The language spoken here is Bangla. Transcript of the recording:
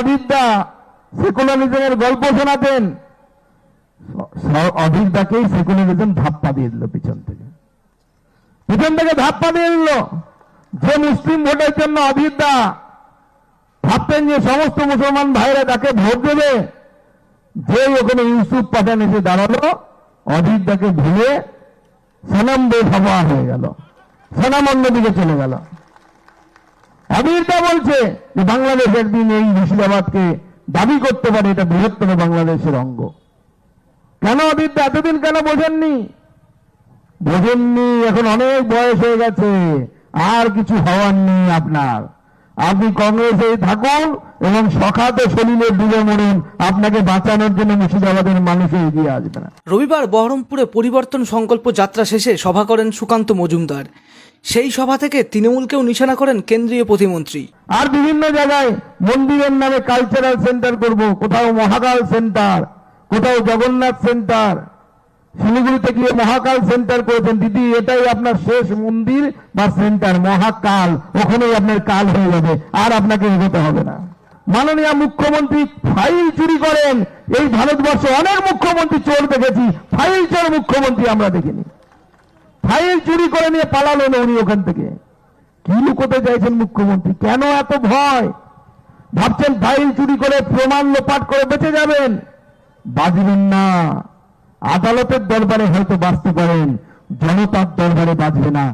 অধীরদা সেকুলারিজমের গল্প শোনাতেন, অধীরদাকেই সেকুলারিজম ধাপ্পা দিয়ে দিল পিছন থেকে ধাপ্পা দিয়ে দিল। যে মুসলিম ভোটের জন্য অধীরদা ভাবতেন যে সমস্ত মুসলমান ভাইরা তাকে ভোট দেবে, যে ওখানে ইউসুফ পাঠান এসে দাঁড়ালো, অধীরদাকে ভুলে সানাম বেফাওয়া হয়ে গেল, সানাম অন্যদিকে চলে গেল। অধীরদা বলছে যে বাংলাদেশ একদিন এই মুর্শিদাবাদকে দাবি করতে পারে এটা বৃহত্তর বাংলাদেশের অঙ্গ। কেন অধীরদা এতদিন কেন বোঝেননি? এখন অনেক বয়স হয়ে গেছে, আর কিছু হওয়ার নেই আপনার। আপনি কংগ্রেসে থাকুন এবং সখাত সলিলে ডুবে মরুন, আপনাকে বাঁচানোর জন্য মুর্শিদাবাদের মানুষ এগিয়ে আসবে না। রবিবার বহরমপুরে পরিবর্তন সংকল্প যাত্রা শেষে সভা করেন সুকান্ত মজুমদার। সেই সভা থেকে তৃণমূলকেও নিশানা করেন কেন্দ্রীয় প্রতিমন্ত্রী। আর বিভিন্ন জায়গায় মন্দিরের নামে কালচারাল সেন্টার করব, কোথাও মহাকাল সেন্টার, কোথাও জগন্নাথ সেন্টার। শিলিগুড়িতে গিয়ে মহাকাল সেন্টার করেছেন। দিদি, এটাই আপনার শেষ মন্দির বা সেন্টার, মহাকাল, ওখানেই আপনার কাল হয়ে যাবে, আর আপনাকে এগোতে হবে না। মাননীয় মুখ্যমন্ত্রী ফাইল চুরি করেন। এই ভারতবর্ষে অনেক মুখ্যমন্ত্রী চোর দেখেছি, ফাইল চোর মুখ্যমন্ত্রী আমরা দেখিনি। ফাইল চুরি করে নিয়ে পালালো না উনি ওখান থেকে। কি লুকোতে চাইছেন মুখ্যমন্ত্রী? কেন এত ভয়? ভাবছেন ফাইল চুরি করে প্রমাণ লোপাট করে বেঁচে যাবেন? বাঁচবেন না। আদালতের দরবারে হয়তো বাঁচতে পারেন, জনতার দরবারে বাঁচবে না।